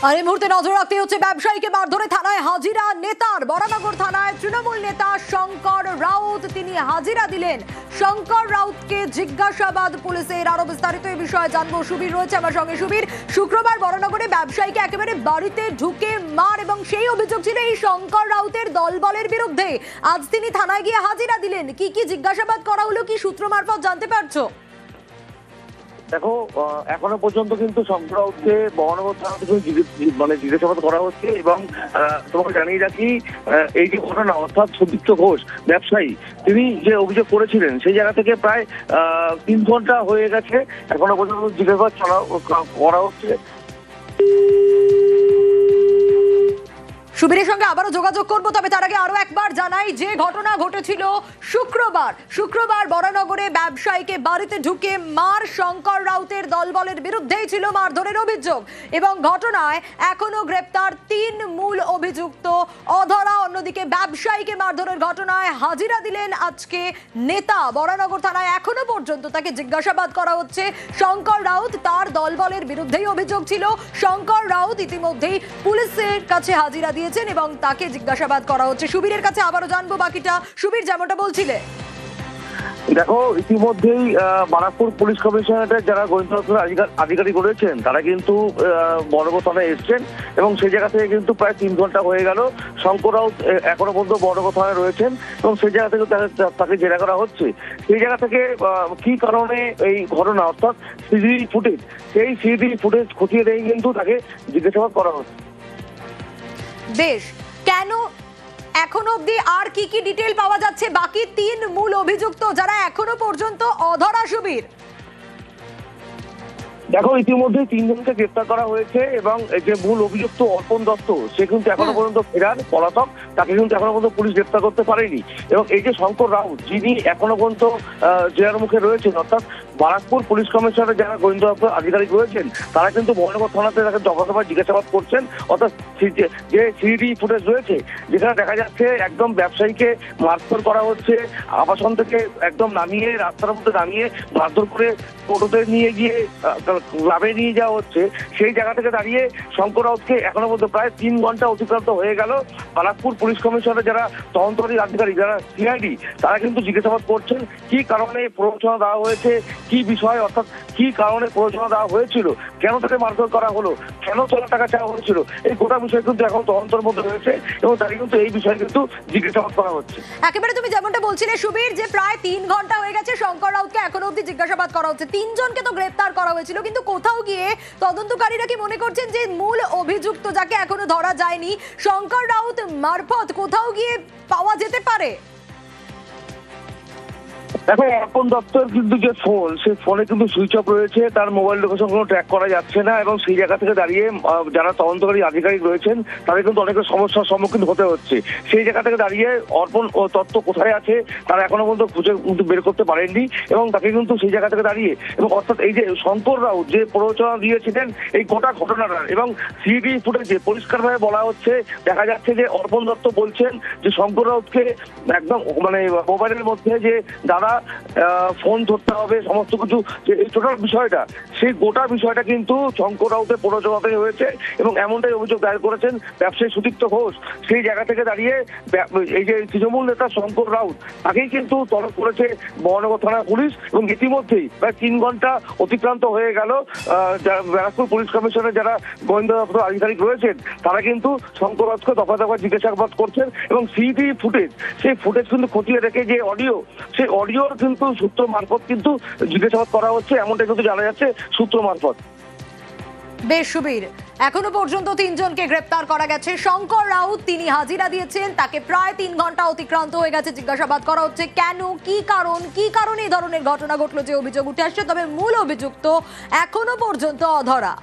আর এই মুহূর্তে নজর রাখতে হচ্ছে ব্যবসায়ীকে মারধরে থানায় হাজিরা নেতার। বরানগর থানায় তৃণমূল নেতা শঙ্কর রাউত তিনি হাজিরা দিলেন। শঙ্কর রাউতকে জিজ্ঞাসাবাদ পুলিশের। আরো বিস্তারিত এই বিষয়ে জানবো, সুবীর রয়েছে আমার সঙ্গে। সুবীর, শুক্রবার বরানগরে ব্যবসায়ীকে একেবারে বাড়িতে ঢুকে মার এবং সেই অভিযোগ ছিল এই শঙ্কর রাউতের দলবলের বিরুদ্ধে। আজ তিনি থানায় গিয়ে হাজিরা দিলেন। কি কি জিজ্ঞাসাবাদ করা হলো, কি সূত্র মারফত জানতে পারছো? দেখো, এখনো পর্যন্ত কিন্তু শঙ্কর রাউতকে বরানগর থানা থেকে জিজ্ঞাসাবাদ করা হচ্ছে এবং তোমাকে জানিয়ে রাখি, এই যে ঘটনা অর্থাৎ সুদীপ্ত ঘোষ ব্যবসায়ী তিনি যে অভিযোগ করেছিলেন সেই জায়গা থেকে প্রায় 3 ঘন্টা হয়ে গেছে। এখনো পর্যন্ত জিজ্ঞাসাবাদ করা হচ্ছে। সুবীরের সঙ্গে আবারও যোগাযোগ করবো, তবে তার আগে আরো একবার জানাই যে ঘটনা ঘটেছিল শুক্রবার বরানগরে ব্যবসায়ীকে বাড়িতে ঢুকে মার শঙ্কর রাউতের দলবলের বিরুদ্ধেই ছিল মারধরের অভিযোগ এবং ঘটনায় এখনো গ্রেপ্তার 3 মূল অভিযুক্ত অধরা। অন্যদিকে ব্যবসায়ীকে মারধরের ঘটনায় হাজিরা দিলেন আজকে নেতা। বরানগর থানায় এখনো পর্যন্ত তাকে জিজ্ঞাসাবাদ করা হচ্ছে। শঙ্কর রাউত তার দলবলের বিরুদ্ধেই অভিযোগ ছিল। শঙ্কর রাউত ইতিমধ্যেই পুলিশের কাছে হাজিরা দিয়ে এবং তাকে জিজ্ঞাসাবাদ করা হচ্ছে। সুবীরের কাছে আবারও জানবো বাকিটা। সুবীর, যেমনটা বলছিলে, দেখো ইতিমধ্যেই বারাকপুর পুলিশ কমিশনারেটের যারা গোয়েন্দা আধিকারিক রয়েছেন তারা কিন্তু বরানগর থানায় এসছেন এবং সেই জায়গা থেকে কিন্তু প্রায় 3 ঘন্টা হয়ে গেল। শঙ্কর রাউত এখনো পর্যন্ত বরানগর থানায় রয়েছেন এবং সেই জায়গা থেকে তাকে জেরা করা হচ্ছে। সেই জায়গা থেকে কি কারণে এই ঘটনা অর্থাৎ সিসিটিভি ফুটেজ, সেই সিসিটিভি ফুটেজ খতিয়ে দেখে কিন্তু তাকে জিজ্ঞাসাবাদ করা হচ্ছে। বেশ, কেন এখনো অবধি আর কি কি ডিটেইল পাওয়া যাচ্ছে বাকি 3 মূল অভিযুক্ত যারা এখনো পর্যন্ত অধরা? সুবীর, দেখো ইতিমধ্যে 3 জনকে গ্রেপ্তার করা হয়েছে এবং যে মূল অভিযুক্ত অর্পণ দত্ত সে কিন্তু এখনো পর্যন্ত ফেরার পলাতক, তাকে কিন্তু এখনো পর্যন্ত পুলিশ গ্রেপ্তার করতে পারেনি। এবং এই যে শঙ্কর রাউত যিনি এখনো পর্যন্ত জেলার মুখে রয়েছেন, অর্থাৎ বারাকপুর পুলিশ কমিশনারের যারা গোয়েন্দা আধিকারিক রয়েছেন তারা কিন্তু বরানগর থানাতে তাকে দফায় জিজ্ঞাসাবাদ করছেন। অর্থাৎ যে সিসিটিভি ফুটেজ রয়েছে যেখানে দেখা যাচ্ছে একদম ব্যবসায়ীকে মারধর করা হচ্ছে, আবাসন থেকে একদম নামিয়ে রাস্তার মধ্যে নামিয়ে মারধর করে টোটোতে নিয়ে গিয়ে ক্লাবে নিয়ে যাওয়া হচ্ছে। সেই জায়গা থেকে দাঁড়িয়ে শঙ্কর রাউতকে এখনো পর্যন্ত প্রায় 3 ঘন্টা অতিক্রান্ত হয়ে গেল। বারাকপুর পুলিশ কমিশনারের যারা তদন্তকারী আধিকারিক যারা সিআইডি তারা কিন্তু জিজ্ঞাসাবাদ করছেন কি কারণে প্ররোচনা দেওয়া হয়েছে, কি বিষয় অর্থাৎ কি কারণে প্ররোচনা দেওয়া হয়েছিল, কেন তাকে মারধর করা হলো, কেন তোলা টাকা চাওয়া হয়েছিল, এই গোটা বিষয় কিন্তু এখন তদন্তের মধ্যে রয়েছে এবং তাকে কিন্তু এই বিষয়ে কিন্তু জিজ্ঞাসাবাদ করা হচ্ছে। একেবারে তুমি যেমনটা বলছিলে সুবীর, যে প্রায় 3 ঘন্টা হয়ে গেছে শঙ্কর রাউতকে এখনো অবধি জিজ্ঞাসাবাদ করা হচ্ছে। 3 জনকে তো গ্রেপ্তার করা হয়েছিল, কিন্তু কোথাও গিয়ে তদন্তকারীরা কি মনে করছেন যে মূল অভিযুক্ত যাকে এখনো ধরা যায়নি শঙ্কর রাউত মারফত কোথাও গিয়ে পাওয়া যেতে পারে? দেখো অর্পণ দত্তর কিন্তু যে ফোন, সেই ফোনে কিন্তু সুইচ অফ রয়েছে, তার মোবাইল লোকেশন কোনো ট্র্যাক করা যাচ্ছে না এবং সেই জায়গা থেকে দাঁড়িয়ে যারা তদন্তকারী আধিকারিক রয়েছেন তাদের কিন্তু অনেক সমস্যার সম্মুখীন হতে হচ্ছে। সেই জায়গা থেকে দাঁড়িয়ে অর্পণ দত্ত কোথায় আছে তারা এখনো পর্যন্ত খুঁজে বের করতে পারেননি এবং তাকে কিন্তু সেই জায়গা থেকে দাঁড়িয়ে এবং অর্থাৎ এই যে শঙ্কর রাউত যে প্ররোচনা দিয়েছিলেন এই গোটা ঘটনাটার এবং সিসিটিভি ফুটেজে পরিষ্কারভাবে বলা হচ্ছে, দেখা যাচ্ছে যে অর্পণ দত্ত বলছেন যে শঙ্কর রাউতকে একদম মোবাইলের মধ্যে যে দাদা ফোন ধরতে হবে সমস্ত কিছু, যে এই টোটাল বিষয়টা সেই গোটা বিষয়টা কিন্তু শঙ্কর রাউতের প্ররোচনাতে হয়েছে এবং এমনটাই অভিযোগ দায়ের করেছেন ব্যবসায়ী সুদীপ্ত ঘোষ। সেই জায়গা থেকে দাঁড়িয়ে এই যে তৃণমূল নেতা শঙ্কর রাউত তাকেই কিন্তু তলব করেছে বরানগর থানা পুলিশ এবং ইতিমধ্যেই প্রায় 3 ঘন্টা অতিক্রান্ত হয়ে গেল। বারাকপুর পুলিশ কমিশনের যারা গোয়েন্দা দপ্তর আধিকারিক রয়েছেন তারা কিন্তু শঙ্কর রাউতকে দফায় জিজ্ঞাসাবাদ করছেন এবং সিসিটিভি ফুটেজ, সেই ফুটেজ কিন্তু খতিয়ে দেখে যে অডিও, সেই অডিও কিন্তু সূত্র মারফত কিন্তু জিজ্ঞাসাবাদ করা হচ্ছে, এমনটা কিন্তু জানা যাচ্ছে সূত্র মারফত। বেশ সুবীর, এখনো পর্যন্ত 3 জনকে গ্রেপ্তার করা গেছে। শঙ্কর রাউত তিনি হাজিরা দিয়েছেন, তাকে প্রায় 3 ঘন্টা অতিক্রান্ত হয়ে গেছে, জিজ্ঞাসাবাদ করা হচ্ছে কেন, কি কারণে এই ধরনের ঘটনা ঘটলো যে অভিযোগ উঠে আসছে। তবে মূল অভিযুক্ত এখনো পর্যন্ত অধরা।